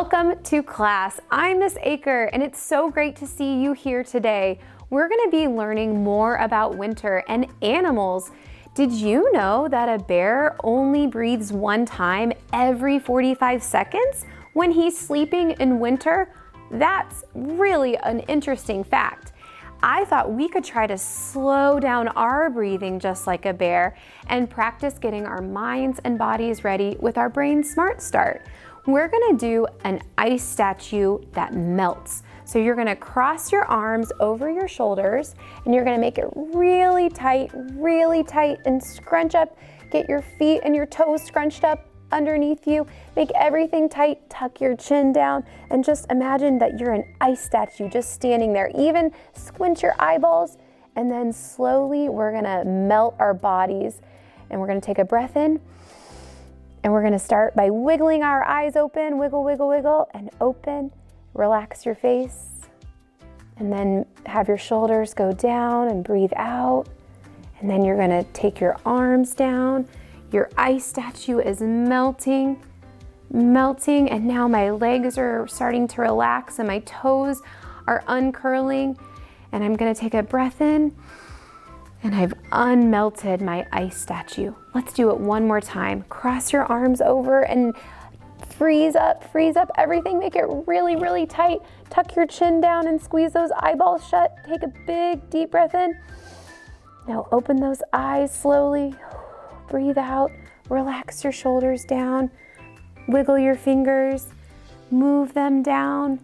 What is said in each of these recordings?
Welcome to class. I'm Miss Aker, and it's so great to see you here today. We're going to be learning more about winter and animals. Did you know that a bear only breathes one time every 45 seconds when he's sleeping in winter? That's really an interesting fact. I thought we could try to slow down our breathing just like a bear and practice getting our minds and bodies ready with our Brain Smart Start. We're gonna do an ice statue that melts. So you're gonna cross your arms over your shoulders and you're gonna make it really tight, and scrunch up. Get your feet and your toes scrunched up underneath you. Make everything tight, tuck your chin down, and just imagine that you're an ice statue just standing there. Even squint your eyeballs, and then slowly we're gonna melt our bodies. And we're gonna take a breath in, and we're gonna start by wiggling our eyes open, wiggle, wiggle, wiggle, and open. Relax your face, and then have your shoulders go down and breathe out. And then you're gonna take your arms down. Your ice statue is melting, and now my legs are starting to relax and my toes are uncurling. And I'm gonna take a breath in, and I've unmelted my ice statue. Let's do it one more time. Cross your arms over and freeze up everything. Make it really tight. Tuck your chin down and squeeze those eyeballs shut. Take a big deep breath in. Now open those eyes slowly. Breathe out, relax your shoulders down, wiggle your fingers, move them down.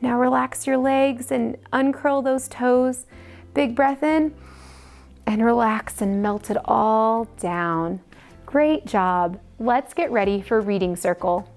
Now relax your legs and uncurl those toes. Big breath in and relax and melt it all down. Great job. Let's get ready for reading circle.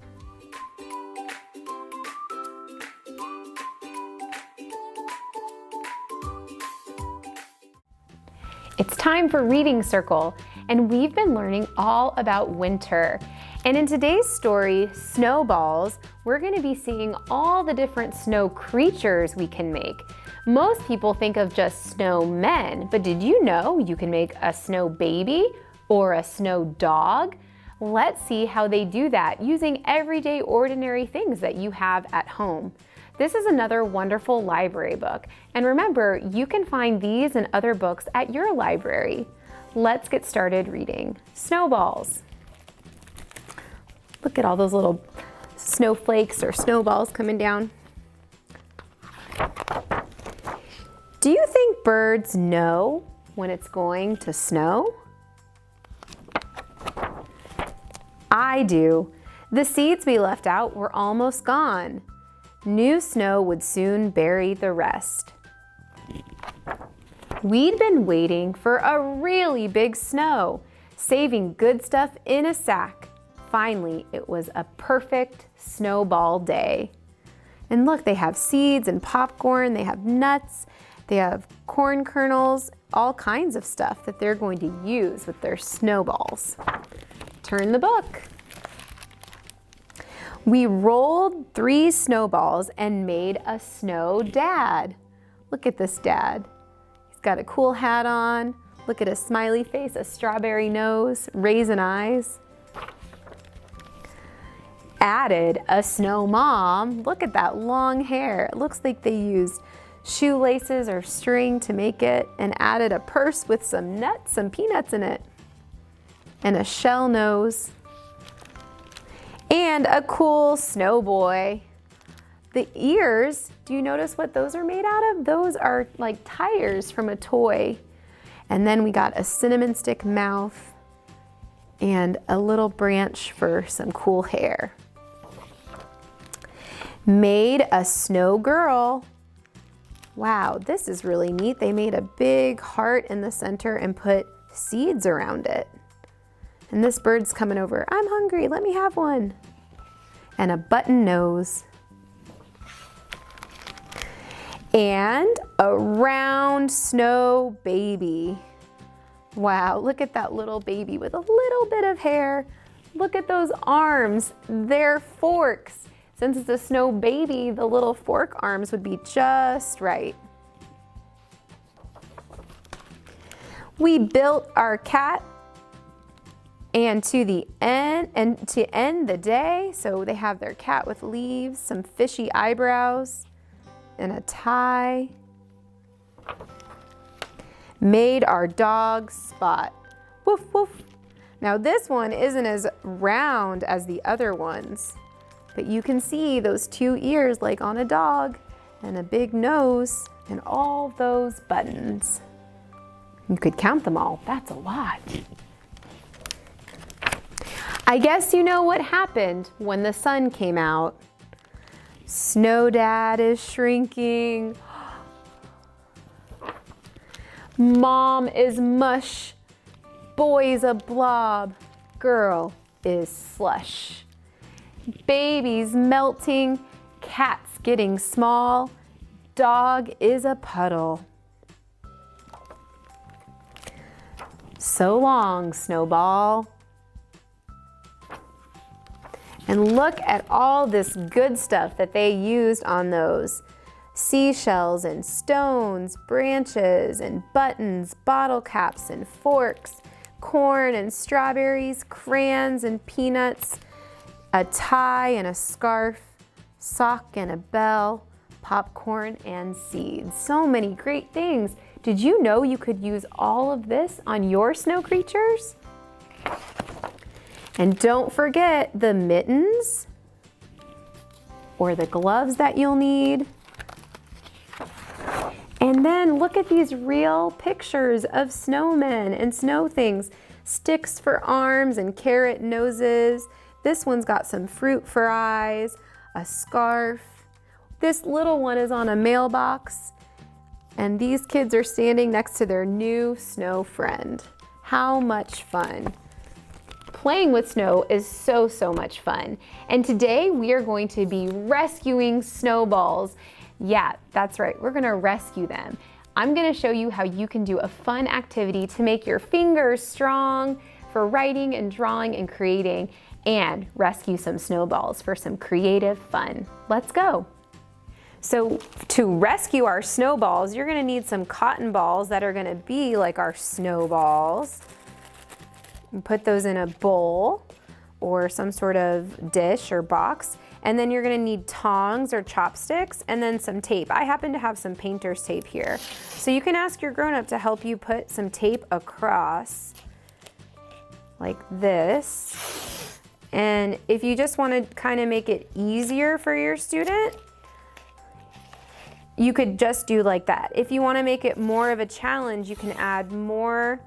It's time for reading circle, and we've been learning all about winter. And in today's story, Snowballs, we're going to be seeing all the different snow creatures we can make. Most people think of just snowmen, but did you know you can make a snow baby or a snow dog? Let's see how they do that using everyday ordinary things that you have at home. This is another wonderful library book. And remember, you can find these and other books at your library. Let's get started reading. Snowballs. Look at all those little snowflakes or snowballs coming down. Do you think birds know when it's going to snow? I do. The seeds we left out were almost gone. New snow would soon bury the rest. We'd been waiting for a really big snow, saving good stuff in a sack. Finally, it was a perfect snowball day. And look, they have seeds and popcorn, they have nuts, they have corn kernels, all kinds of stuff that they're going to use with their snowballs. Turn the book. We rolled 3 snowballs and made a snow dad. Look at this dad. He's got a cool hat on. Look at his smiley face, a strawberry nose, raisin eyes. Added a snow mom. Look at that long hair. It looks like they used shoelaces or string to make it, and added a purse with some nuts, some peanuts in it, and a shell nose. And a cool snow boy. The ears, do you notice what those are made out of? Those are like tires from a toy. And then we got a cinnamon stick mouth and a little branch for some cool hair. Made a snow girl. Wow, this is really neat. They made a big heart in the center and put seeds around it. And this bird's coming over. I'm hungry, let me have one. And a button nose. And a round snow baby. Wow, look at that little baby with a little bit of hair. Look at those arms, they're forks. Since it's a snow baby, the little fork arms would be just right. We built our cat And to end the day, so they have their cat with leaves, some fishy eyebrows, and a tie. Made our dog Spot. Woof, woof. Now this one isn't as round as the other ones, but you can see those 2 ears like on a dog, and a big nose, and all those buttons. You could count them all. That's a lot. I guess you know what happened when the sun came out. Snow Dad is shrinking. Mom is mush. Boy's a blob. Girl is slush. Baby's melting. Cat's getting small. Dog is a puddle. So long, Snowball. And look at all this good stuff that they used on those. Seashells and stones, branches and buttons, bottle caps and forks, corn and strawberries, crayons and peanuts, a tie and a scarf, sock and a bell, popcorn and seeds. So many great things. Did you know you could use all of this on your snow creatures? And don't forget the mittens or the gloves that you'll need. And then look at these real pictures of snowmen and snow things. Sticks for arms and carrot noses. This one's got some fruit for eyes, a scarf. This little one is on a mailbox. And these kids are standing next to their new snow friend. How much fun. Playing with snow is so much fun. And today we are going to be rescuing snowballs. Yeah, that's right, we're gonna rescue them. I'm gonna show you how you can do a fun activity to make your fingers strong for writing and drawing and creating, and rescue some snowballs for some creative fun. Let's go. So to rescue our snowballs, you're gonna need some cotton balls that are gonna be like our snowballs. And put those in a bowl or some sort of dish or box. And then you're gonna need tongs or chopsticks and then some tape. I happen to have some painter's tape here. So you can ask your grown-up to help you put some tape across like this. And if you just wanna kind of make it easier for your student, you could just do like that. If you wanna make it more of a challenge, you can add more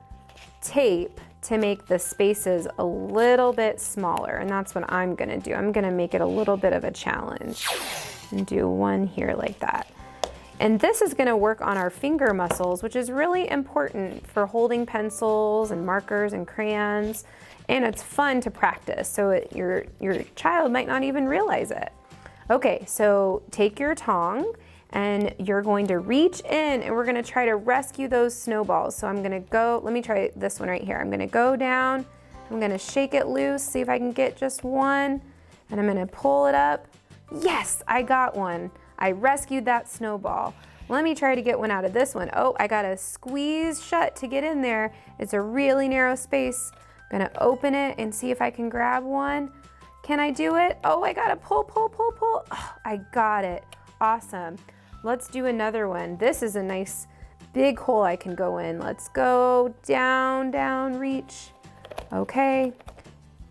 tape to make the spaces a little bit smaller, and that's what I'm gonna do. I'm gonna make it a little bit of a challenge and do one here like that. And this is gonna work on our finger muscles, which is really important for holding pencils and markers and crayons, and it's fun to practice, so your child might not even realize it. Okay, so take your tong, and you're going to reach in and we're gonna try to rescue those snowballs. So I'm gonna go, let me try this one right here. I'm gonna go down, I'm gonna shake it loose, see if I can get just one, and I'm gonna pull it up. Yes, I got one. I rescued that snowball. Let me try to get one out of this one. Oh, I gotta squeeze shut to get in there. It's a really narrow space. I'm gonna open it and see if I can grab one. Can I do it? Oh, I gotta pull. Oh, I got it, awesome. Let's do another one. This is a nice big hole I can go in. Let's go down, reach. Okay,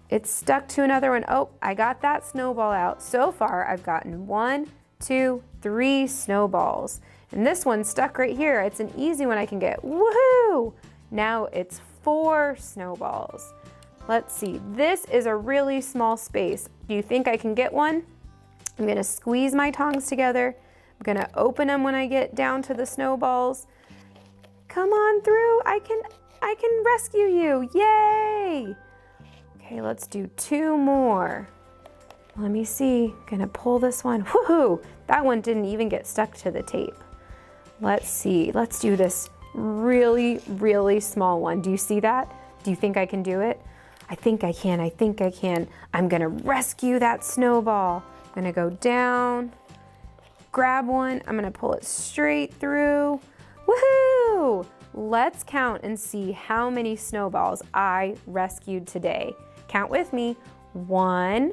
it's stuck to another one. Oh, I got that snowball out. So far, I've gotten 1, 2, 3 snowballs. And this one's stuck right here. It's an easy one I can get. Woohoo! Now it's 4 snowballs. Let's see, this is a really small space. Do you think I can get one? I'm gonna squeeze my tongs together. I'm gonna open them when I get down to the snowballs. Come on through, I can rescue you, yay! Okay, let's do 2 more. Let me see, gonna pull this one, woohoo! That one didn't even get stuck to the tape. Let's see, let's do this really small one. Do you see that? Do you think I can do it? I think I can. I'm gonna rescue that snowball. I'm gonna go down, grab one, I'm gonna pull it straight through. Woohoo! Let's count and see how many snowballs I rescued today. Count with me. 1,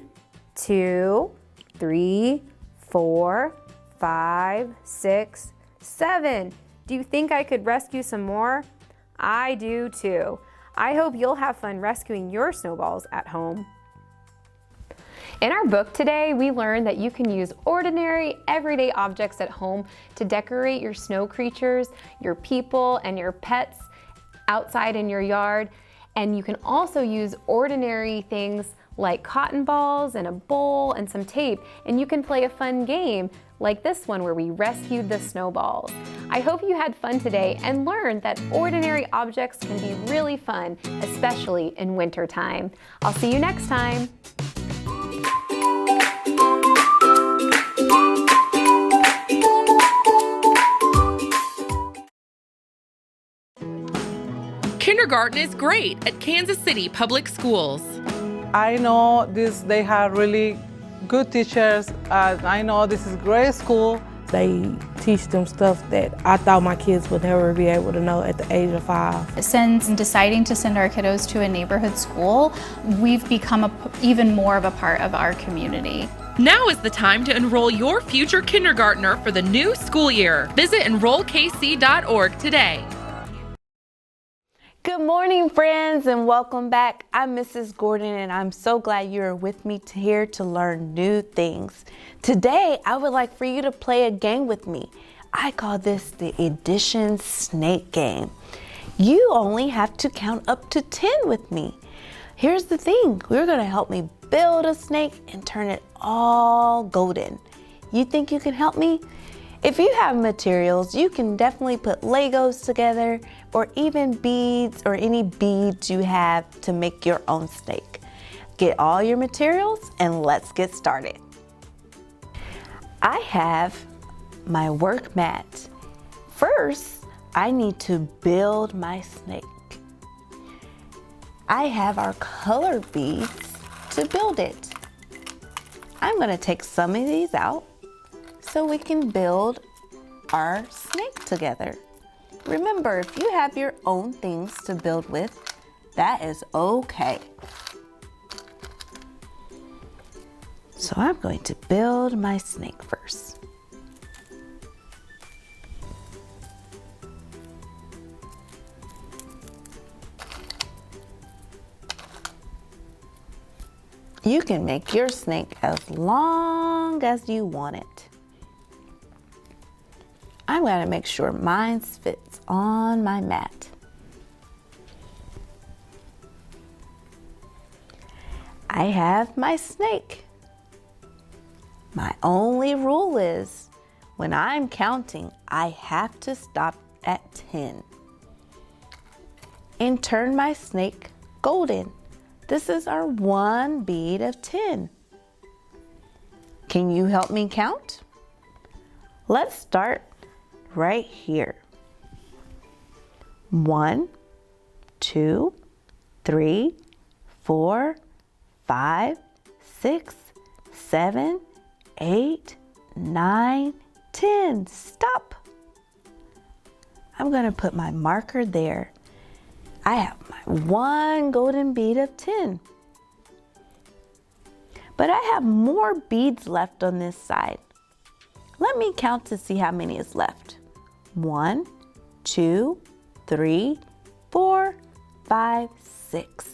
2, 3, 4, 5, 6, 7. Do you think I could rescue some more? I do too. I hope you'll have fun rescuing your snowballs at home. In our book today, we learned that you can use ordinary, everyday objects at home to decorate your snow creatures, your people, and your pets outside in your yard. And you can also use ordinary things like cotton balls and a bowl and some tape, and you can play a fun game like this one where we rescued the snowballs. I hope you had fun today and learned that ordinary objects can be really fun, especially in winter time. I'll see you next time. Kindergarten is great at Kansas City Public Schools. I know they have really good teachers. I know this is a great school. They teach them stuff that I thought my kids would never be able to know at the age of 5. Since deciding to send our kiddos to a neighborhood school, we've become even more of a part of our community. Now is the time to enroll your future kindergartner for the new school year. Visit enrollkc.org today. Good morning, friends, and welcome back. I'm Mrs. Gordon, and I'm so glad you're with me here to learn new things. Today, I would like for you to play a game with me. I call this the Addition Snake Game. You only have to count up to 10 with me. Here's the thing. You're going to help me build a snake and turn it all golden. You think you can help me? If you have materials, you can definitely put Legos together or even beads or any beads you have to make your own snake. Get all your materials and let's get started. I have my work mat. First, I need to build my snake. I have our colored beads to build it. I'm going to take some of these out so we can build our snake together. Remember, if you have your own things to build with, that is okay. So I'm going to build my snake first. You can make your snake as long as you want it. I'm going to make sure mine fits on my mat. I have my snake. My only rule is when I'm counting, I have to stop at 10 and turn my snake golden. This is our 1 bead of 10. Can you help me count? Let's start right here. 1, 2, 3, 4, 5, 6, 7, 8, 9, 10. Stop. I'm going to put my marker there. I have my 1 golden bead of 10. But I have more beads left on this side. Let me count to see how many is left. 1, 2, 3, 4, 5, 6.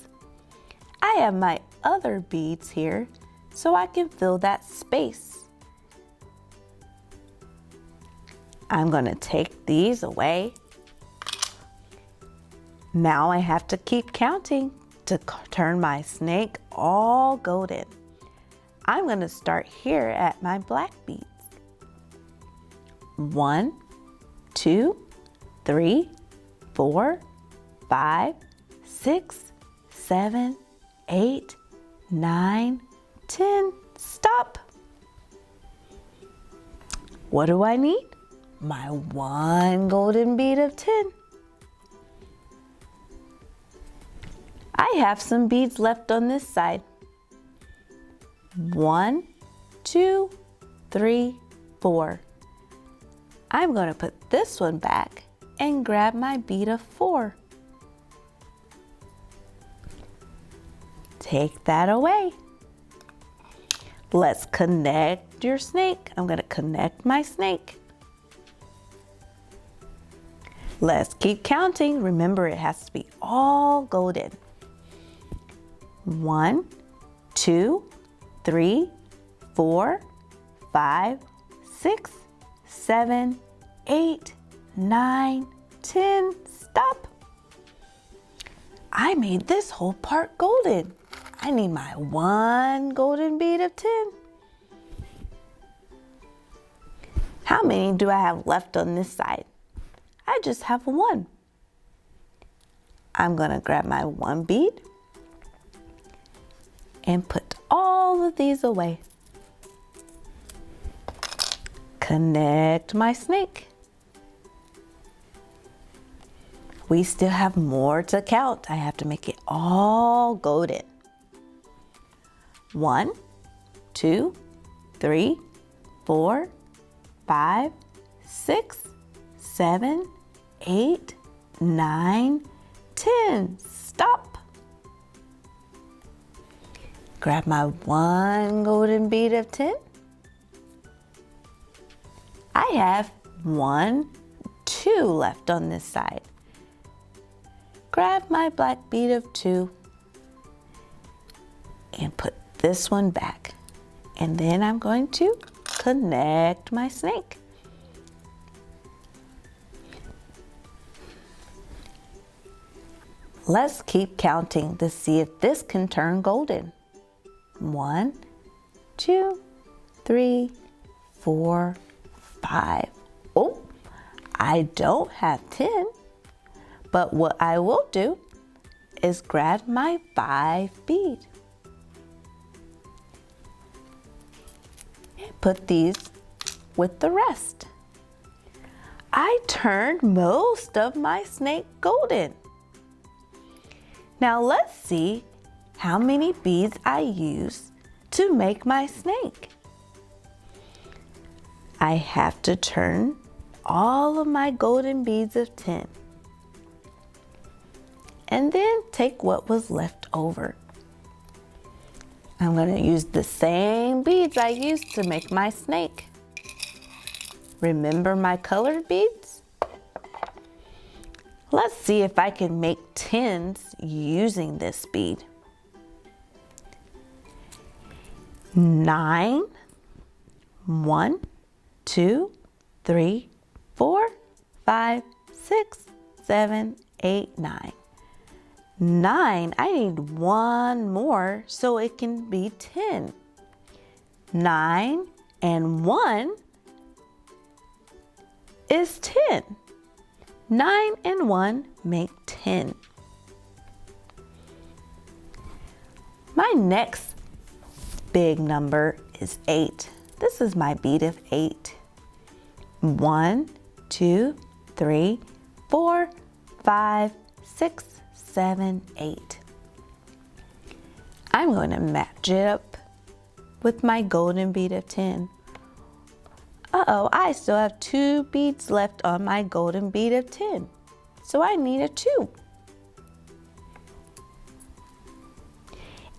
I have my other beads here so I can fill that space. I'm going to take these away. Now I have to keep counting to turn my snake all golden. I'm going to start here at my black beads. 1, 2, 3, 4, 5, 6, 7, 8, 9, 10. Stop. What do I need? My 1 golden bead of 10. I have some beads left on this side. 1, 2, 3, 4. I'm going to put this one back and grab my bead of 4. Take that away. Let's connect your snake. I'm going to connect my snake. Let's keep counting. Remember, it has to be all golden. 1, 2, 3, 4, 5, 6, 7, 8, 9, 10. Stop. I made this whole part golden. I need my 1 golden bead of 10. How many do I have left on this side? I just have 1. I'm going to grab my 1 bead and put all of these away. Connect my snake. We still have more to count. I have to make it all golden. 1, 2, 3, 4, 5, 6, 7, 8, 9, 10. Stop. Grab my 1 golden bead of 10. I have 1, 2 left on this side. Grab my black bead of 2 and put this one back. And then I'm going to connect my snake. Let's keep counting to see if this can turn golden. 1, 2, 3, 4, 5. Oh, I don't have 10. But what I will do is grab my 5 bead and put these with the rest. I turned most of my snake golden. Now let's see how many beads I use to make my snake. I have to turn all of my golden beads of 10 and then take what was left over. I'm going to use the same beads I used to make my snake. Remember my colored beads? Let's see if I can make 10s using this bead. 9, 1, 2, 3, 4, 5, 6, 7, 8, 9. 9, I need 1 more so it can be 10. 9 and 1 is 10. 9 and 1 make 10. My next big number is 8. This is my bead of 8. 1, 2, 3, 4, 5, 6, 7, 8. I'm going to match it up with my golden bead of 10. Uh-oh, I still have 2 beads left on my golden bead of 10. So I need a 2.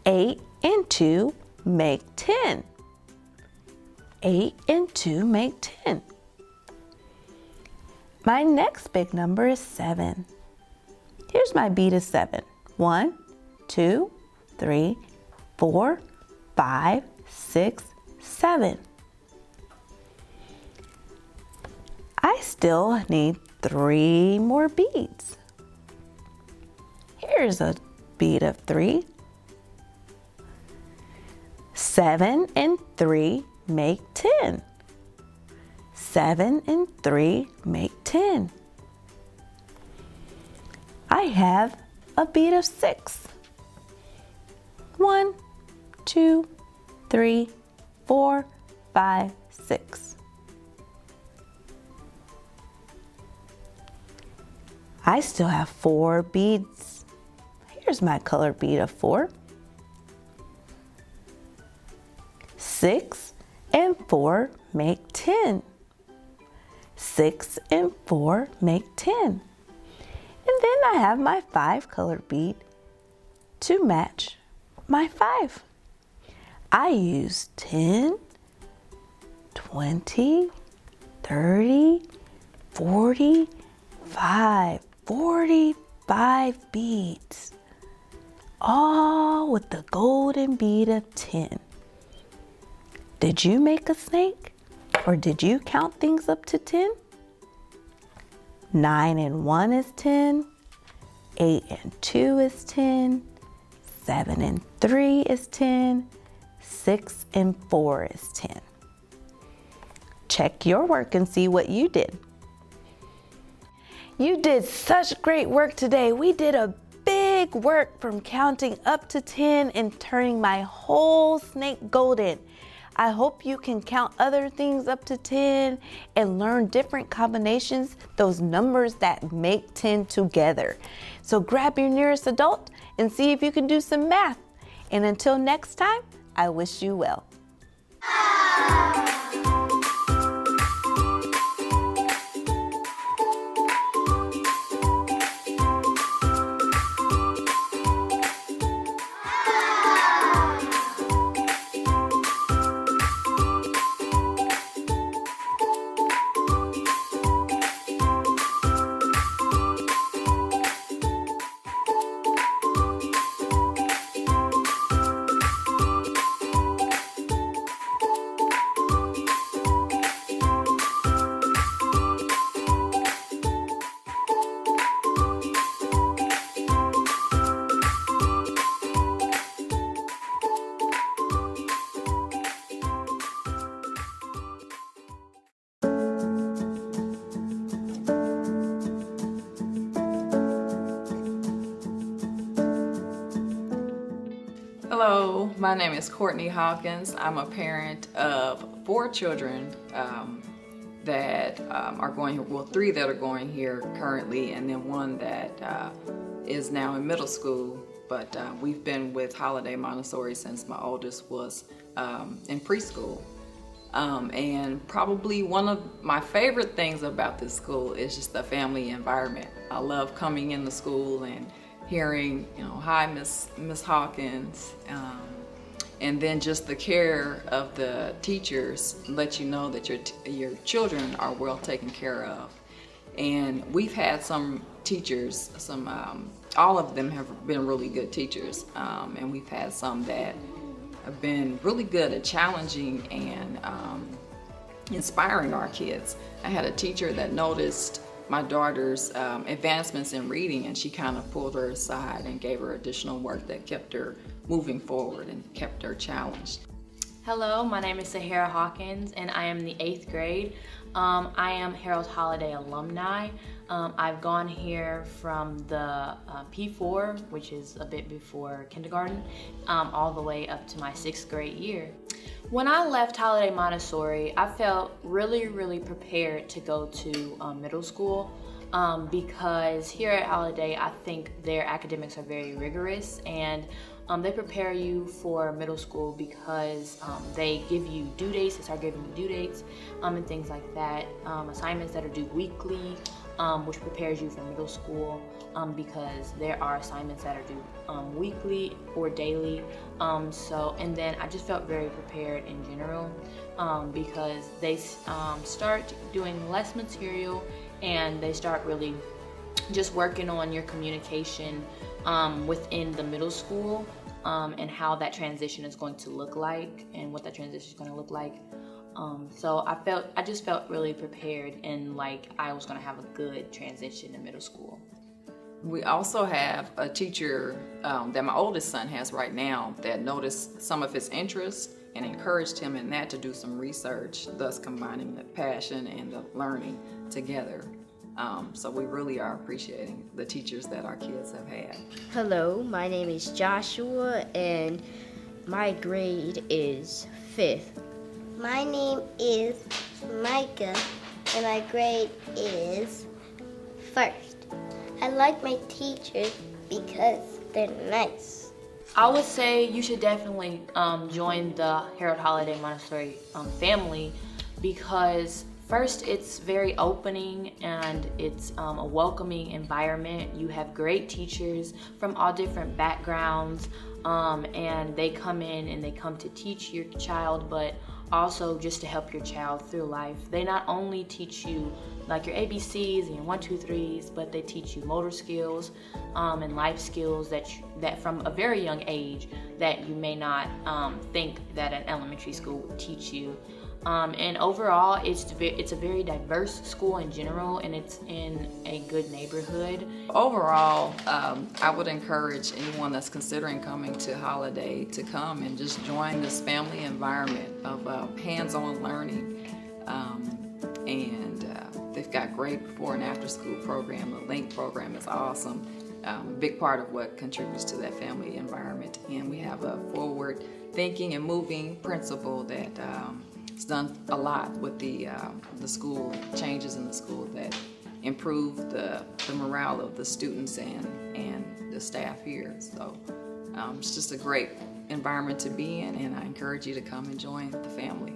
8 and 2 make 10. 8 and 2 make 10. My next big number is 7. Here's my bead of 7. 1, 2, 3, 4, 5, 6, 7. I still need 3 more beads. Here's a bead of 3. 7 and 3 make 10. 7 and 3 make 10. I have a bead of 6. 1, 2, 3, 4, 5, 6. I still have 4 beads. Here's my colored bead of 4. 6 and 4 make 10. 6 and 4 make 10. And then I have my 5 colored bead to match my 5. I use 10, 20, 30, 45 beads, all with the golden bead of 10. Did you make a snake, or did you count things up to 10? 9 and 1 is 10, 8 and 2 is 10, 7 and 3 is 10, 6 and 4 is 10. Check your work and see what you did. You did such great work today. We did a big work from counting up to 10 and turning my whole snake golden. I hope you can count other things up to 10 and learn different combinations, those numbers that make 10 together. So grab your nearest adult and see if you can do some math. And until next time, I wish you well. Hello, my name is Courtney Hawkins. I'm a parent of 4 children that are going here, well, 3 that are going here currently, and then 1 that is now in middle school. But we've been with Holiday Montessori since my oldest was in preschool. And probably one of my favorite things about this school is just the family environment. I love coming into school and hearing, hi, Miss Hawkins, and then just the care of the teachers let you know that your children are well taken care of. And we've had some teachers, all of them have been really good teachers, and we've had some that have been really good at challenging and inspiring our kids. I had a teacher that noticed my daughter's advancements in reading, and she kind of pulled her aside and gave her additional work that kept her moving forward and kept her challenged. Hello, my name is Sahara Hawkins, and I am in the 8th grade. I am Harold Holiday alumni. I've gone here from the P4, which is a bit before kindergarten, all the way up to my 6th grade year. When I left Holiday Montessori, I felt really prepared to go to middle school because here at Holiday, I think their academics are very rigorous, and they prepare you for middle school because they give you due dates, they start giving you due dates and things like that, assignments that are due weekly, which prepares you for middle school because there are assignments that are due weekly or daily. And then I just felt very prepared in general because they start doing less material and they start really just working on your communication within the middle school and how that transition is going to look like and what that transition is going to look like. So I just felt really prepared and like I was going to have a good transition in middle school. We also have a teacher that my oldest son has right now that noticed some of his interests and encouraged him in that to do some research, thus combining the passion and the learning together. So we really are appreciating the teachers that our kids have had. Hello, my name is Joshua and my grade is 5th. My name is Micah and my grade is 1st. I like my teachers because they're nice. I would say you should definitely join the Harold Holiday Montessori family because First, it's very opening and it's a welcoming environment. You have great teachers from all different backgrounds, and they come in and they come to teach your child, but also just to help your child through life. They not only teach you like your ABCs and your 1, 2, 3s, but they teach you motor skills and life skills that from a very young age that you may not think that an elementary school would teach you. And overall, it's a very diverse school in general, and it's in a good neighborhood. Overall, I would encourage anyone that's considering coming to Holiday to come and just join this family environment of hands-on learning. They've got great before and after school program. The Link program is awesome. A big part of what contributes to that family environment. And we have a forward thinking and moving principal that it's done a lot with the school, changes in the school that improve the morale of the students and the staff here. So it's just a great environment to be in, and I encourage you to come and join the family.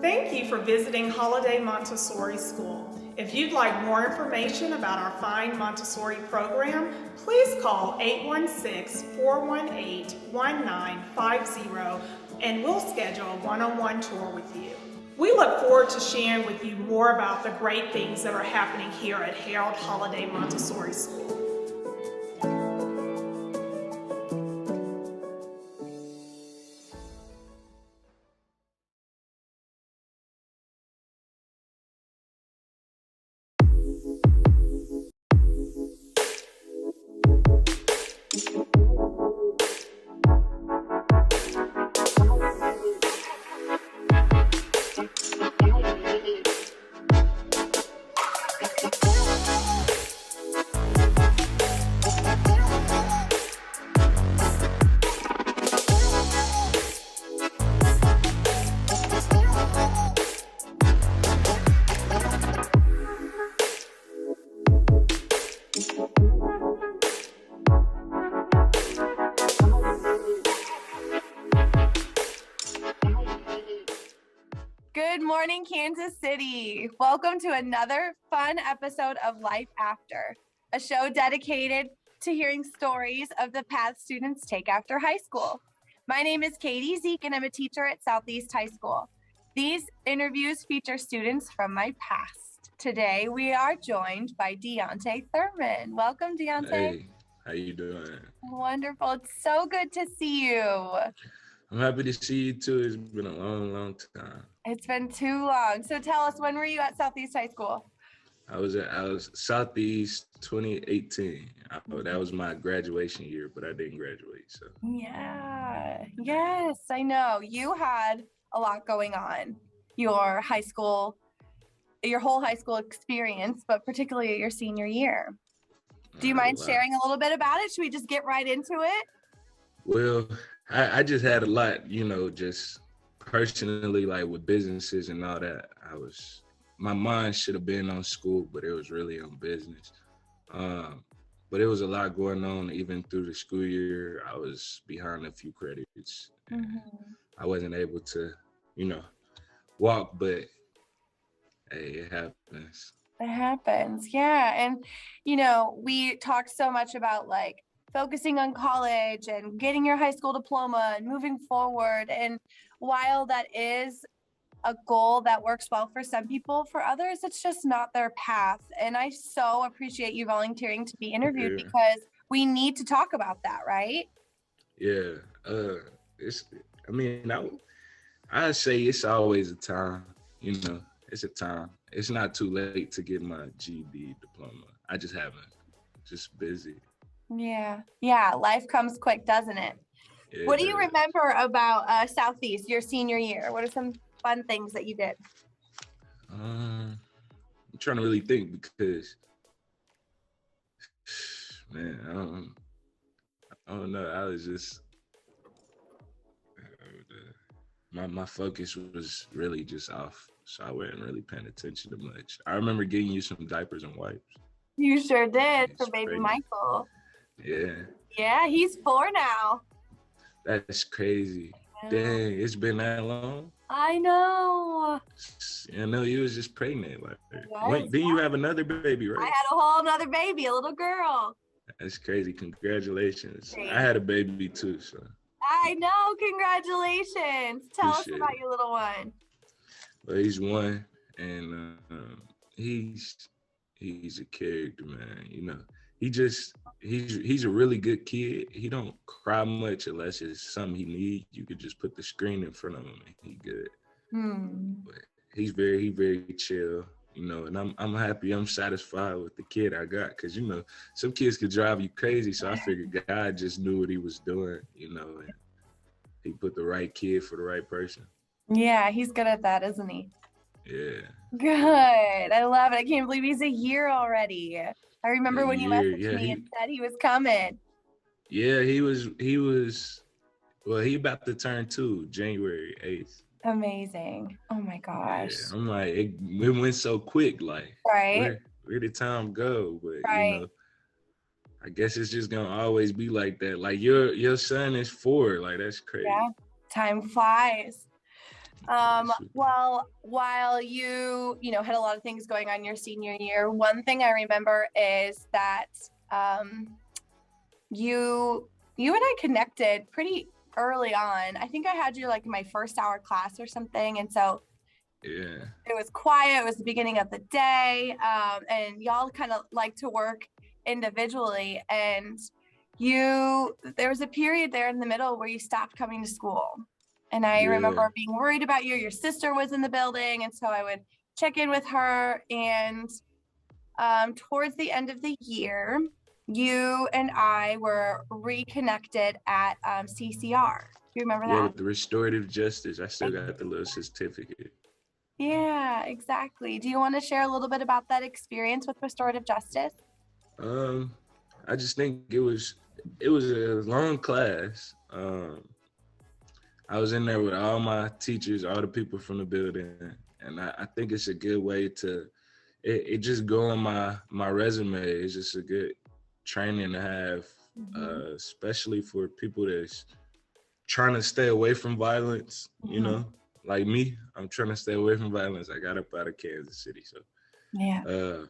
Thank you for visiting Holiday Montessori School. If you'd like more information about our fine Montessori program, please call 816-418-1950 and we'll schedule a one-on-one tour with you. We look forward to sharing with you more about the great things that are happening here at Harold Holiday Montessori School. Good morning, Kansas City. Welcome to another fun episode of Life After, a show dedicated to hearing stories of the path students take after high school. My name is Katie Zeke, and I'm a teacher at Southeast High School. These interviews feature students from my past. Today, we are joined by Deontay Thurman. Welcome, Deontay. Hey, how you doing? Wonderful. It's so good to see you. I'm happy to see you too. It's been a long, long time. It's been too long. So tell us, when were you at Southeast High School? I was Southeast 2018. That was my graduation year, but I didn't graduate. So Yeah. Yes, I know. You had a lot going on. Your whole high school experience, but particularly your senior year. Do you mind sharing a little bit about it? Should we just get right into it? Well, I just had a lot, just personally, like with businesses and all that. My mind should have been on school, but it was really on business. But it was a lot going on even through the school year. I was behind a few credits. I wasn't able to, walk, but hey, it happens. It happens, yeah. And, we talked so much about like focusing on college and getting your high school diploma and moving forward. And while that is a goal that works well for some people, for others, it's just not their path. And I so appreciate you volunteering to be interviewed because we need to talk about that, right? Yeah. I say it's always a time, it's a time. It's not too late to get my GED diploma. I just haven't, just busy. Yeah. Life comes quick, doesn't it? Yeah, what do you remember about Southeast, your senior year? What are some fun things that you did? I'm trying to really think because, man, I don't know. my focus was really just off, so I wasn't really paying attention to much. I remember getting you some diapers and wipes. You sure did for He's baby pregnant. Michael. Yeah, Yeah, he's 4 now. that's crazy. Dang, it's been that long. I know. I know you was just pregnant. Like, Yes. didn't you have another baby, I right? had a whole nother baby, a little girl. That's crazy. Congratulations. Thank I had a baby too, so I know. Congratulations. Tell us Appreciate about it. your little one. but he's one, and he's a character, man. You know, he's a really good kid. He don't cry much unless it's something he needs. You could just put the screen in front of him and he good. But he's very chill, you know, and I'm happy, I'm satisfied with the kid I got, because, you know, some kids could drive you crazy, so I figured God just knew what he was doing, you know, and he put the right kid for the right person. Yeah, he's good at that, isn't he? Yeah. Good. I love it. I can't believe he's a year already. I remember A when you year, messaged yeah, me and said he was coming. Yeah, he was, well, he about to turn 2, January 8th. Amazing. Oh my gosh. Yeah, I'm like, it went so quick, like, Right. where did time go? But, Right. you know, I guess it's just gonna always be like that. Like, your son is 4, like, that's crazy. Yeah. Time flies. Well, while you had a lot of things going on your senior year, one thing I remember is that you and I connected pretty early on. I think I had you like in my first hour class or something, and so Yeah. it was quiet. It was the beginning of the day, and y'all kind of like to work individually. And there was a period there in the middle where you stopped coming to school. And I remember being worried about you. Your sister was in the building, and so I would check in with her. And towards the end of the year, you and I were reconnected at CCR. Do you remember Yeah, that? with the restorative justice, I still got the little certificate. Yeah, exactly. Do you want to share a little bit about that experience with restorative justice? I just think it was a long class. I was in there with all my teachers, all the people from the building, and I think it's a good way to it just go on my resume. It's just a good training to have, especially for people that's trying to stay away from violence, you know, like me. I'm trying to stay away from violence. I got up out of Kansas City, so yeah.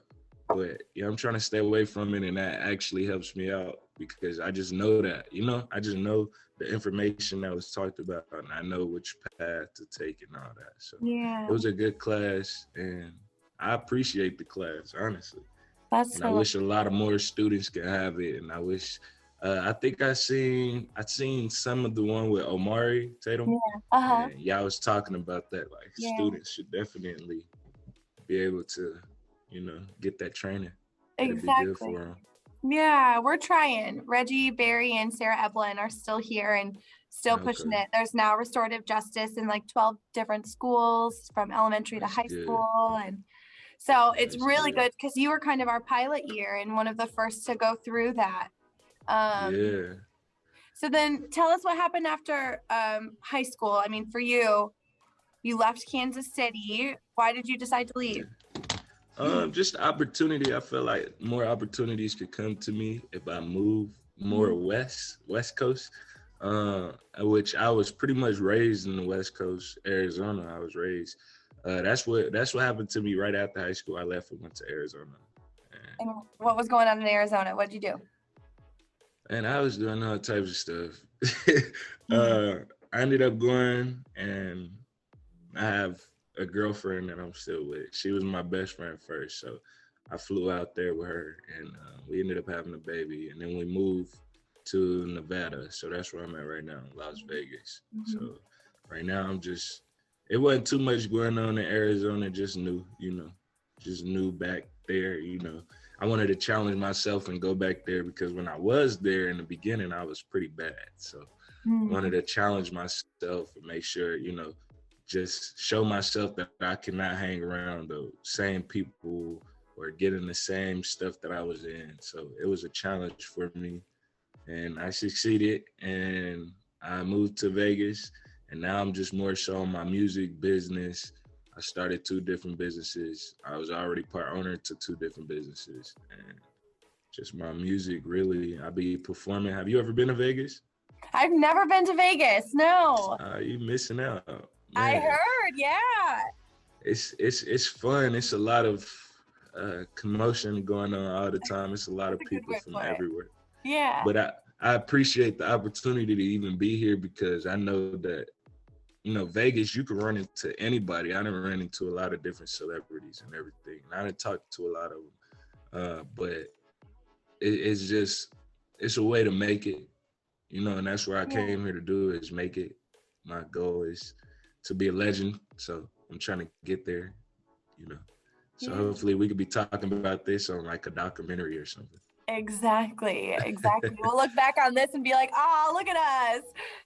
But yeah, I'm trying to stay away from it, and that actually helps me out because I just know that, you know, I just know the information that was talked about, and I know which path to take and all that. So Yeah. it was a good class, and I appreciate the class, honestly. That's I wish a lot of more students could have it, and I wish. I think I seen some of the one with Omari Tatum. Yeah. And y'all was talking about that. Like, Yeah. students should definitely be able to, you know, get that training. It'd Exactly. be good for them. Yeah, we're trying. Reggie, Barry, and Sarah Eblin are still here and still pushing it. There's now restorative justice in like 12 different schools from elementary to high school. And so it's really good because you were kind of our pilot year and one of the first to go through that. Yeah. So then tell us what happened after high school. I mean, for you, you left Kansas City. Why did you decide to leave? Just opportunity. I feel like more opportunities could come to me if I move more west coast, which I was pretty much raised in the West Coast, Arizona. I was raised. That's what happened to me right after high school. I left and went to Arizona. And what was going on in Arizona? What'd you do? And I was doing all types of stuff. I ended up going, and I have a girlfriend that I'm still with. She was my best friend first, so I flew out there with her, and we ended up having a baby, and then we moved to Nevada, so that's where I'm at right now, Las Vegas. So right now it wasn't too much going on in Arizona, just new back there, you know. I wanted to challenge myself and go back there because when I was there in the beginning, I was pretty bad. So I wanted to challenge myself and make sure, you know, just show myself that I cannot hang around the same people or get in the same stuff that I was in. So it was a challenge for me, and I succeeded, and I moved to Vegas, And now I'm just more so on my music business. I started 2 different businesses. I was already part owner to 2 different businesses. And just my music, really. I be performing. Have you ever been to Vegas? I've never been to Vegas. No. You missing out. I Man. heard, yeah. It's fun. It's a lot of commotion going on all the time. It's a lot of people from everywhere. Yeah. But I appreciate the opportunity to even be here because I know that, you know, Vegas, you can run into anybody. I done ran into a lot of different celebrities and everything. And I done talked to a lot of them. But it's a way to make it, you know, and that's what I came here to do, is make it. My goal is to be a legend. So I'm trying to get there, you know. So hopefully we could be talking about this on like a documentary or something. Exactly. We'll look back on this and be like, oh, look at us.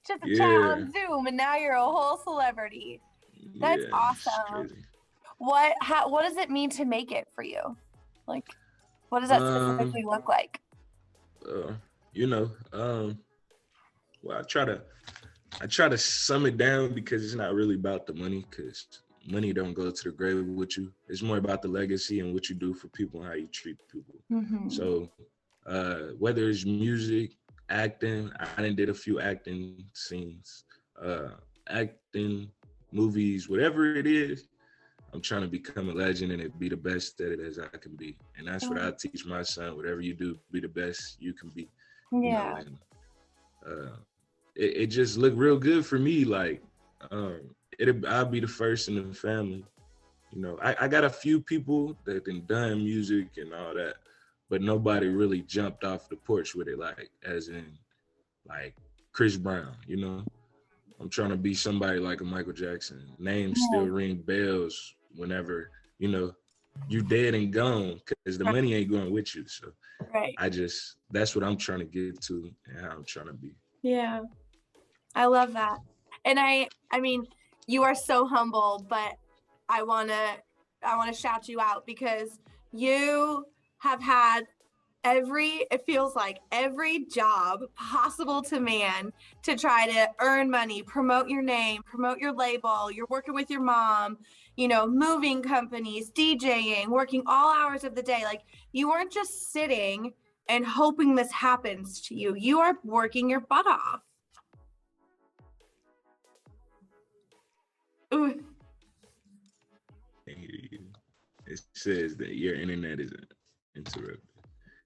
Just a chat on Zoom and now you're a whole celebrity. That's awesome. What does it mean to make it for you? Like, what does that specifically look like? You know, well, I try to sum it down because it's not really about the money, because money don't go to the grave with you. It's more about the legacy and what you do for people and how you treat people. So whether it's music, acting, I done did a few acting scenes, acting, movies, whatever it is, I'm trying to become a legend and be the best at it as I can be. And that's what I teach my son. Whatever you do, be the best you can be. Yeah. You know, and, it just looked real good for me. Like, I'll be the first in the family. You know, I got a few people that done music and all that, but nobody really jumped off the porch with it, like, as in, like, Chris Brown, you know? I'm trying to be somebody like a Michael Jackson. Names still ring bells whenever, you know, you dead and gone, because the money ain't going with you. So that's what I'm trying to get to and how I'm trying to be. Yeah. I love that. And I mean, you are so humble, but I want to shout you out because you have had it feels like every job possible to man to try to earn money, promote your name, promote your label. You're working with your mom, you know, moving companies, DJing, working all hours of the day. Like, you weren't just sitting and hoping this happens to you. You are working your butt off. Ooh. It says that your internet is interrupted.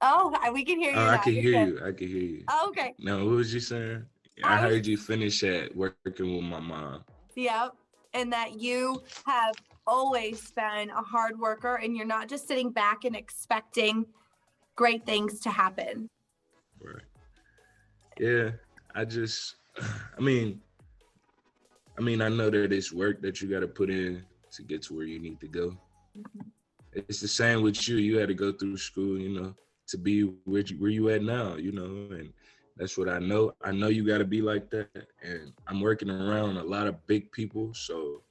Oh, we can hear you. I can hear you. I can hear you. Oh, okay. No, what was you saying? I heard you finish at working with my mom. Yep. And that you have always been a hard worker and you're not just sitting back and expecting great things to happen. Right. Yeah. I mean, I know that it's work that you got to put in to get to where you need to go. It's the same with you. You had to go through school, you know, to be where you at now, you know, and that's what I know. I know you got to be like that. And I'm working around a lot of big people. So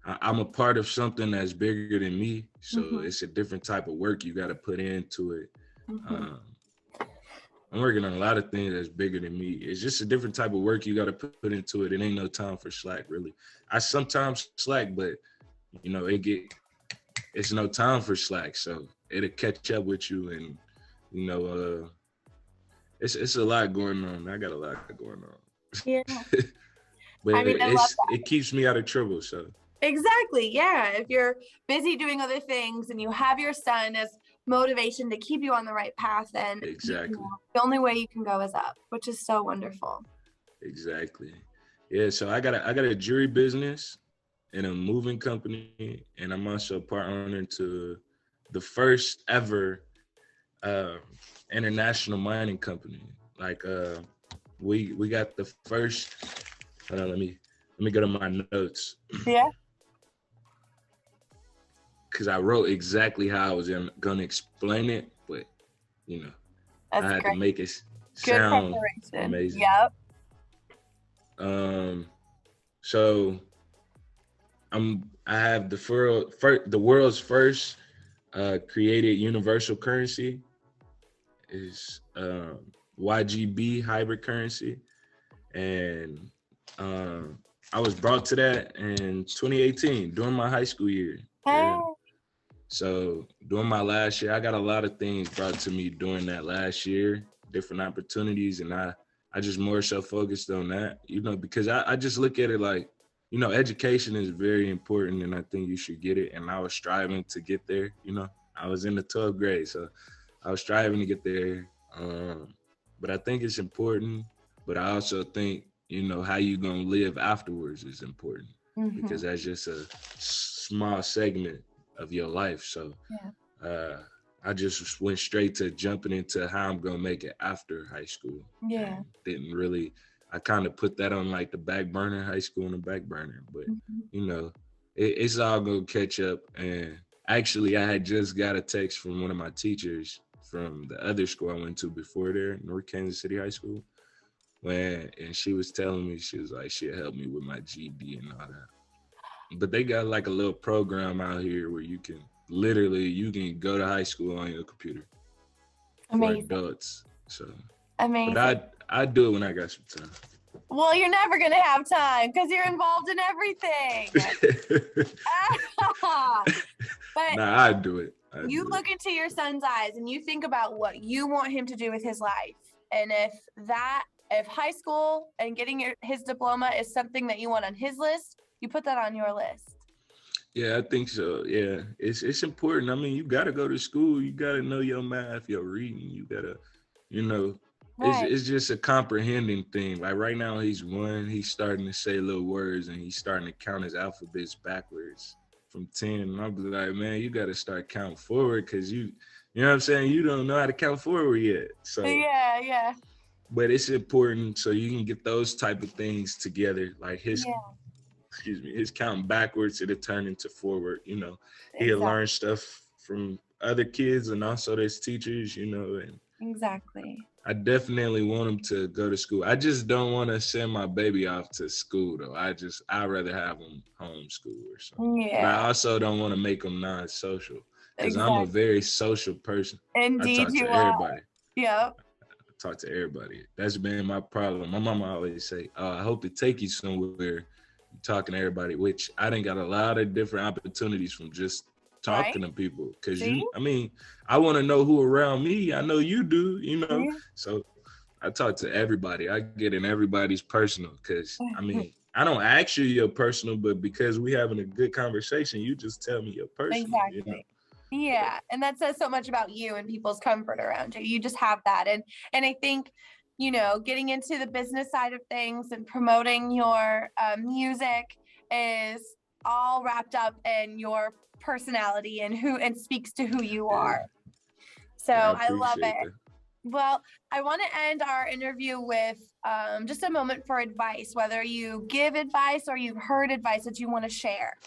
I'm a part of something that's bigger than me. So it's a different type of work you got to put into it. I'm working on a lot of things that's bigger than me. It's just a different type of work you got to put into it. It ain't no time for slack, really. I sometimes slack, but, you know, it's no time for slack. So it'll catch up with you. And, you know, it's a lot going on. I got a lot going on. Yeah. But it keeps me out of trouble, so. Exactly, yeah. If you're busy doing other things and you have your son as motivation to keep you on the right path, then exactly, you know, the only way you can go is up, which is so wonderful. Exactly. Yeah, so I got a jewelry business and a moving company, and I'm also part owner to the first ever international mining company. Like we got the first. Hold on, let me go to my notes. Yeah. Because I wrote exactly how I was gonna explain it, but you know, I had to make it sound amazing. Yep. So I have the world's first created universal currency is YGB hybrid currency, And I was brought to that in 2018 during my high school year. Yeah. So during my last year, I got a lot of things brought to me during that last year, different opportunities, and I just more so focused on that, because I just look at it like, education is very important, and I think you should get it. And I was striving to get there. I was in the 12th grade, so I was striving to get there. But I think it's important. But I also think, how you gonna live afterwards is important, because that's just a small segment of your life. So I just went straight to jumping into how I'm gonna make it after high school. Yeah. Didn't really, I kind of put that on like the back burner, high school on the back burner. But it's all gonna catch up. And actually, I had just got a text from one of my teachers from the other school I went to before there, North Kansas City High School. And she was telling me, she was like, she'll help me with my GED and all that. But they got like a little program out here where you can go to high school on your computer. Amazing. For adults. So amazing. But I do it when I got some time. Well, you're never going to have time because you're involved in everything. But nah, I do it. You look into your son's eyes and you think about what you want him to do with his life. And if high school and getting his diploma is something that you want on his list, you put that on your list. Yeah, I think so. Yeah, it's important. I mean, you got to go to school. You got to know your math, your reading. You got to, right. It's just a comprehending thing. Like right now, he's 1. He's starting to say little words and he's starting to count his alphabets backwards from 10. And I'll be like, man, you got to start counting forward because you know what I'm saying? You don't know how to count forward yet. So yeah. But it's important so you can get those type of things together. Like his counting backwards, it'll turn into forward, He'll learn stuff from other kids and also his teachers, and exactly. I definitely want him to go to school. I just don't want to send my baby off to school though. I'd rather have him homeschool or something. Yeah. But I also don't want to make him non-social because I'm a very social person. Indeed, I talk to everybody. Yep. Talk to everybody. That's been my problem. My mama always say, I hope to take you somewhere talking to everybody, which I done got a lot of different opportunities from just talking to people. Cause I want to know who around me. I know you do, So I talk to everybody. I get in everybody's personal cause I don't ask you your personal, but because we having a good conversation, you just tell me your personal. Exactly. Yeah, and that says so much about you and people's comfort around you. You just have that. And I think, getting into the business side of things and promoting your music is all wrapped up in your personality and speaks to who you are. So I love it. That. Well, I want to end our interview with just a moment for advice, whether you give advice or you've heard advice that you want to share.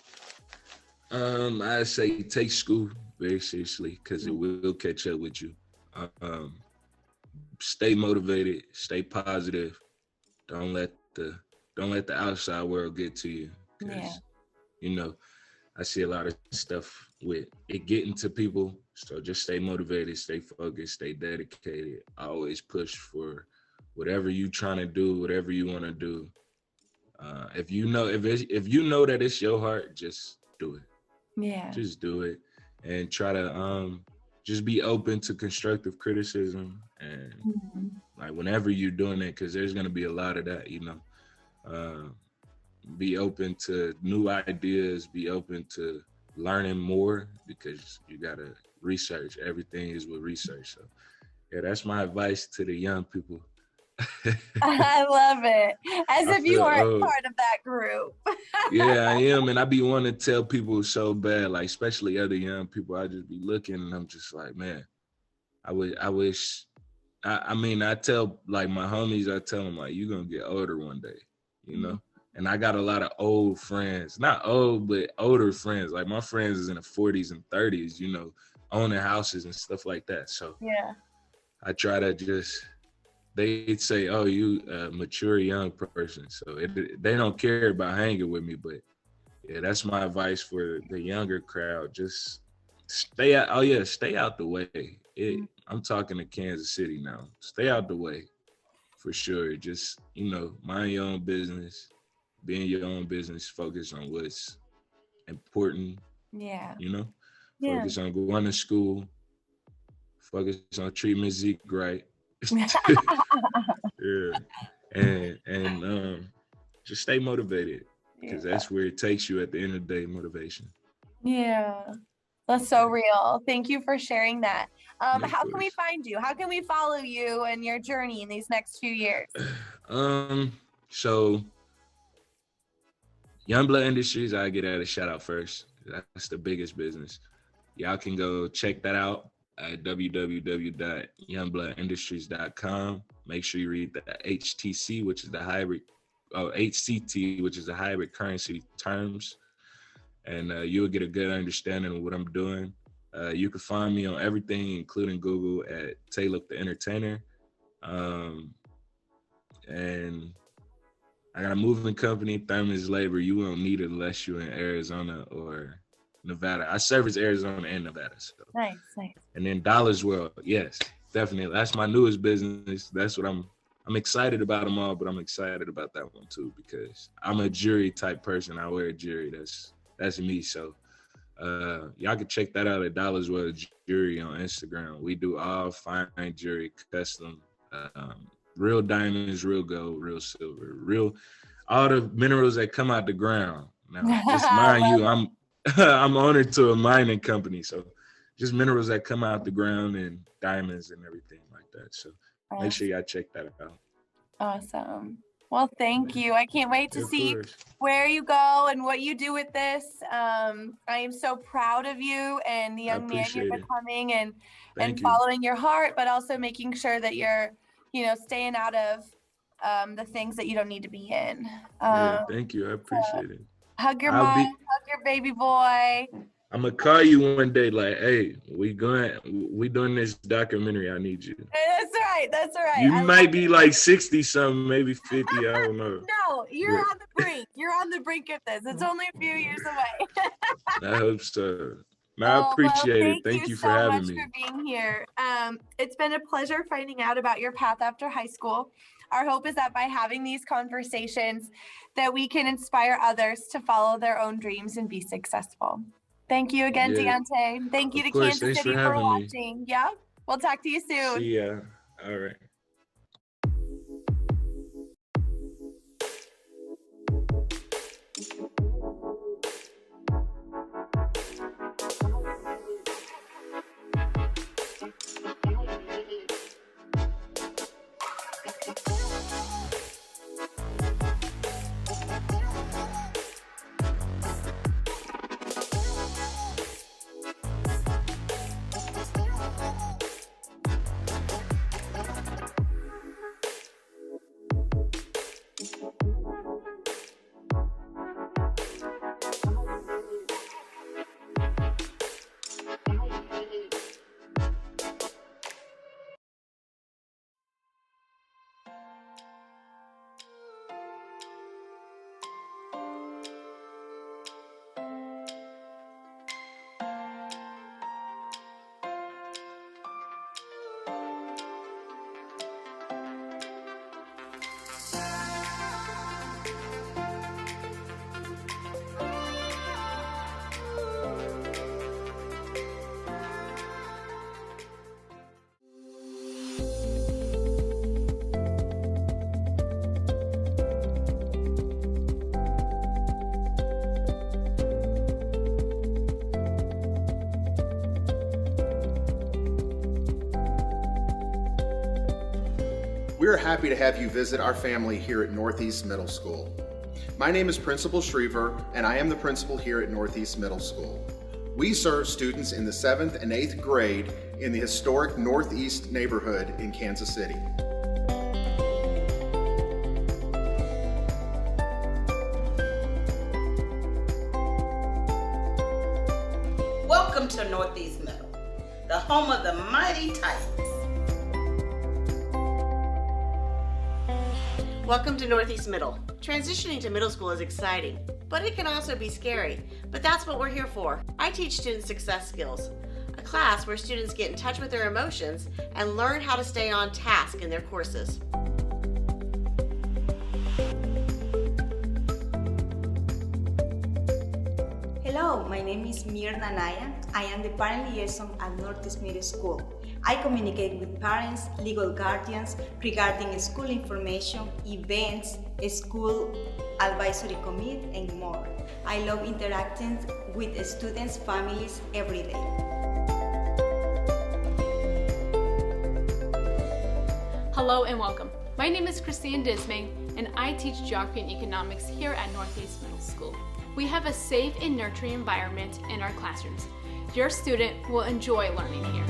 I say take school very seriously because it will catch up with you. Stay motivated, stay positive. Don't let the outside world get to you. I see a lot of stuff with it getting to people. So just stay motivated, stay focused, stay dedicated. Always push for whatever you trying to do, whatever you want to do. If you know that it's your heart, just do it. Yeah. Just do it and try to just be open to constructive criticism and like whenever you're doing it, because there's gonna be a lot of that, be open to new ideas, be open to learning more because you gotta research. Everything is with research. So yeah, that's my advice to the young people. I love it. As if you aren't part of that group. Yeah, I am. And I be wanting to tell people so bad, like especially other young people. I just be looking and I'm just like, man, I wish, I tell like my homies, I tell them like, you're going to get older one day, And I got a lot of old friends, not old, but older friends. Like my friends is in the 40s and 30s, owning houses and stuff like that. So yeah, I try to just, they'd say, oh, you a mature young person. So they don't care about hanging with me, but yeah, that's my advice for the younger crowd. Just stay out the way. I'm talking to Kansas City now. Stay out the way for sure. Just, mind your own business, be in your own business, focus on what's important, Yeah. Focus on going to school, focus on treating Zeke right. Yeah. And just stay motivated, because that's where it takes you at the end of the day, motivation. Yeah. That's so real. Thank you for sharing that. How can we course. find you? How can we follow you and your journey in these next few years? So Youngblood Industries, I get at a shout out first. That's the biggest business. Y'all can go check that out at www.youngbloodindustries.com. Make sure you read the HTC, which is the HCT, which is the hybrid currency terms, and you'll get a good understanding of what I'm doing. You can find me on everything, including Google, at Taylor the Entertainer. And I got a moving company, Thurman's Labor. You won't need it unless you're in Arizona or Nevada. I service Arizona and Nevada. So. Nice. And then Dollars World, yes, definitely. That's my newest business. That's what I'm excited about them all, but I'm excited about that one too, because I'm a jewelry type person. I wear jewelry. That's me. So y'all can check that out at Dollars World Jewelry on Instagram. We do all fine jewelry, custom, real diamonds, real gold, real silver, all the minerals that come out the ground. Now, just mind you, I'm owner to a mining company, so just minerals that come out the ground and diamonds and everything like that. So make sure y'all check that out. Awesome. Well, thank you. I can't wait to see where you go and what you do with this. I am so proud of you and the young man you're becoming, and following your heart, but also making sure that you're, staying out of the things that you don't need to be in. Thank you. I appreciate it. Hug your mom, hug your baby boy. I'm gonna call you one day, like, hey, we doing this documentary. I need you. That's right. You might be like 60 something, maybe 50. I don't know. No, you're on the brink. You're on the brink of this. It's only a few years away. I hope so. I appreciate it. Thank you for having me. Thank you so much for being here. It's been a pleasure finding out about your path after high school. Our hope is that by having these conversations, that we can inspire others to follow their own dreams and be successful. Thank you again, Deontay. Thank you to Kansas City for watching. Yeah, we'll talk to you soon. See ya. All right. We're happy to have you visit our family here at Northeast Middle School. My name is Principal Schriever, and I am the principal here at Northeast Middle School. We serve students in the 7th and 8th grade in the historic Northeast neighborhood in Kansas City. Welcome to Northeast Middle, the home of the mighty Titans. Welcome to Northeast Middle. Transitioning to middle school is exciting, but it can also be scary. But that's what we're here for. I teach student success skills, a class where students get in touch with their emotions and learn how to stay on task in their courses. my name is Mirna Naya. I am the parent liaison at Northeast Middle School. I communicate with parents, legal guardians regarding school information, events, school advisory committee, and more. I love interacting with students' families every day. Hello and welcome. My name is Christine Dismay, and I teach geography and economics here at Northeast Middle School. We have a safe and nurturing environment in our classrooms. Your student will enjoy learning here.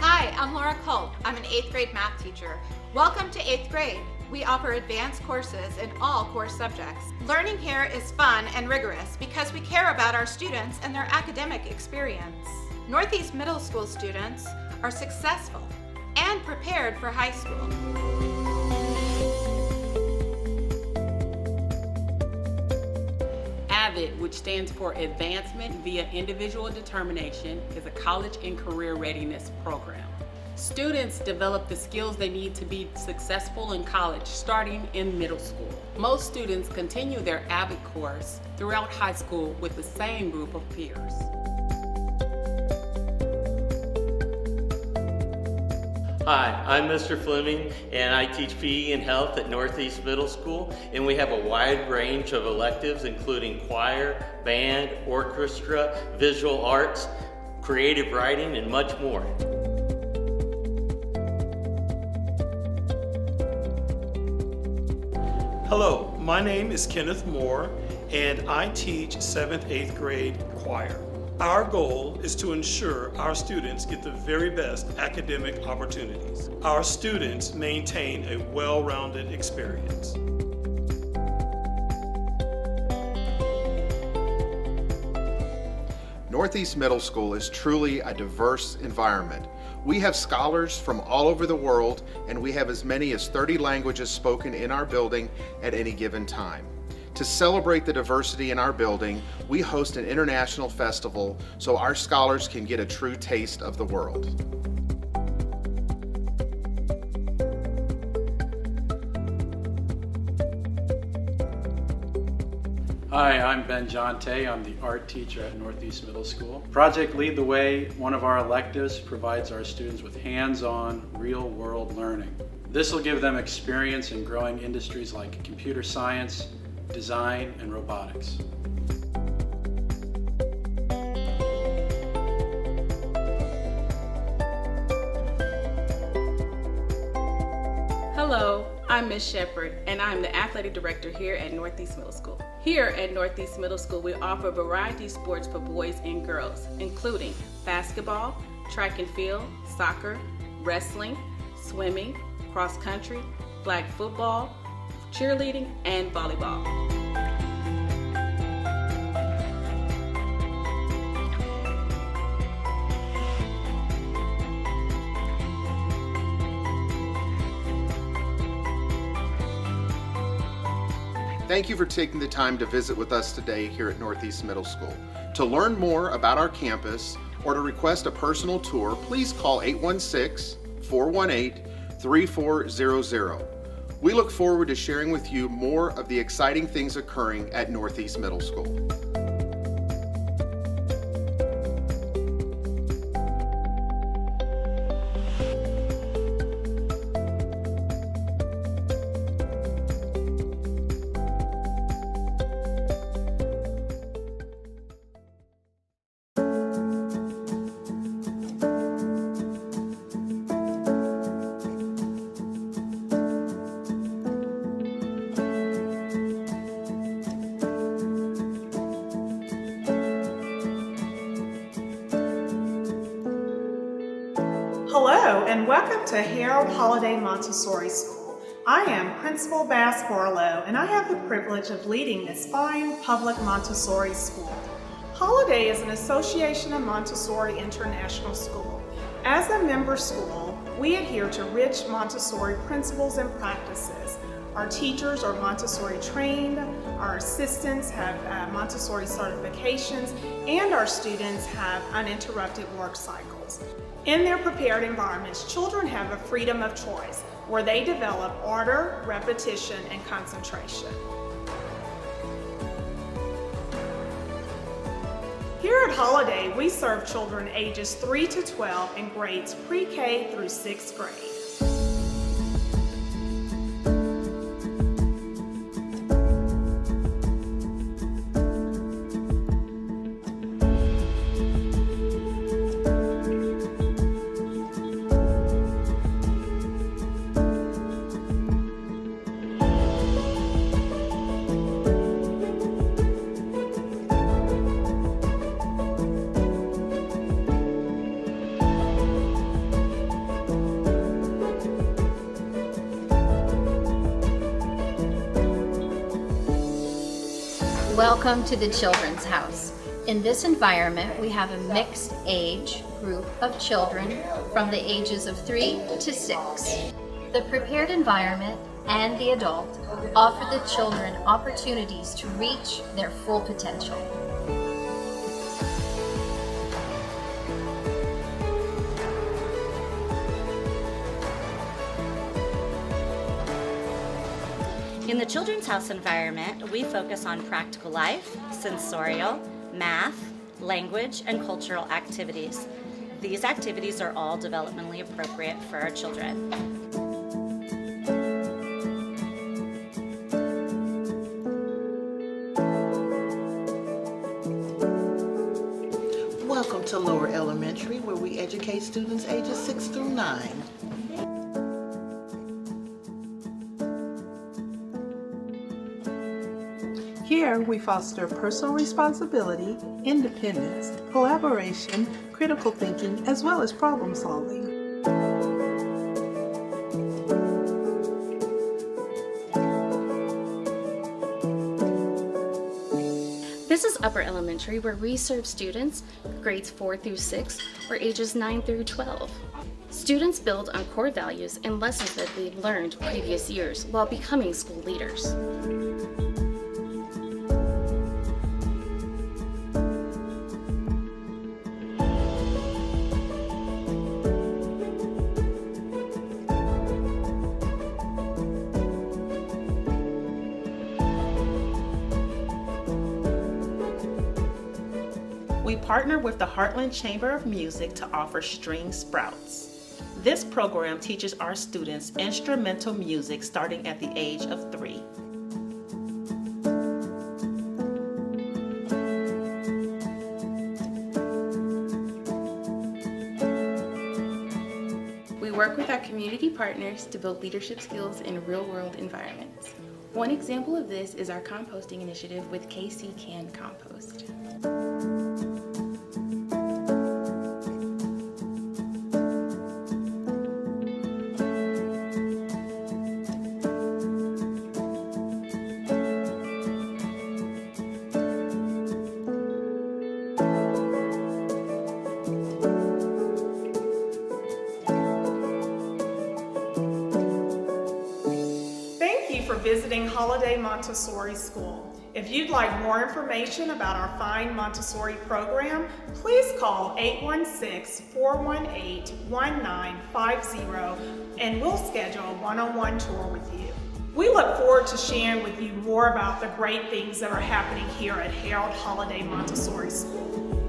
Hi, I'm Laura Culp. I'm an 8th grade math teacher. Welcome to 8th grade. We offer advanced courses in all core subjects. Learning here is fun and rigorous because we care about our students and their academic experience. Northeast Middle School students are successful and prepared for high school. AVID, which stands for Advancement via Individual Determination, is a college and career readiness program. Students develop the skills they need to be successful in college starting in middle school. Most students continue their AVID course throughout high school with the same group of peers. Hi, I'm Mr. Fleming, and I teach PE and health at Northeast Middle School, and we have a wide range of electives including choir, band, orchestra, visual arts, creative writing, and much more. Hello, my name is Kenneth Moore, and I teach 7th, 8th grade choir. Our goal is to ensure our students get the very best academic opportunities. Our students maintain a well-rounded experience. Northeast Middle School is truly a diverse environment. We have scholars from all over the world, and we have as many as 30 languages spoken in our building at any given time. To celebrate the diversity in our building, we host an international festival so our scholars can get a true taste of the world. Hi, I'm Ben Jonte. I'm the art teacher at Northeast Middle School. Project Lead the Way, one of our electives, provides our students with hands-on, real-world learning. This will give them experience in growing industries like computer science, design, and robotics. Hello, I'm Ms. Shepard, and I'm the athletic director here at Northeast Middle School. Here at Northeast Middle School, we offer a variety of sports for boys and girls, including basketball, track and field, soccer, wrestling, swimming, cross country, flag football, cheerleading, and volleyball. Thank you for taking the time to visit with us today here at Northeast Middle School. To learn more about our campus or to request a personal tour, please call 816-418-3400. We look forward to sharing with you more of the exciting things occurring at Northeast Middle School. Hello and welcome to Harold Holiday Montessori School. I am Principal Bass Barlow and I have the privilege of leading this fine public Montessori school. Holiday is an association of Montessori International School. As a member school, we adhere to rich Montessori principles and practices. Our teachers are Montessori trained, our assistants have Montessori certifications, and our students have uninterrupted work cycles. In their prepared environments, children have a freedom of choice where they develop order, repetition, and concentration. Here at Holiday, we serve children ages 3 to 12 in grades pre-K through 6th grade. Welcome to the Children's House. In this environment, we have a mixed age group of children from the ages of 3 to 6. The prepared environment and the adult offer the children opportunities to reach their full potential. In the Children's House environment, we focus on practical life, sensorial, math, language, and cultural activities. These activities are all developmentally appropriate for our children. Welcome to Lower Elementary, where we educate students ages 6 through 9. Here, we foster personal responsibility, independence, collaboration, critical thinking, as well as problem solving. This is Upper Elementary, where we serve students grades 4 through 6 or ages 9 through 12. Students build on core values and lessons that they've learned previous years while becoming school leaders. We partner with the Heartland Chamber of Music to offer String Sprouts. This program teaches our students instrumental music starting at the age of 3. We work with our community partners to build leadership skills in real-world environments. One example of this is our composting initiative with KC Can Compost. For visiting Holiday Montessori School. If you'd like more information about our fine Montessori program, please call 816-418-1950 and we'll schedule a one-on-one tour with you. We look forward to sharing with you more about the great things that are happening here at Harold Holiday Montessori School.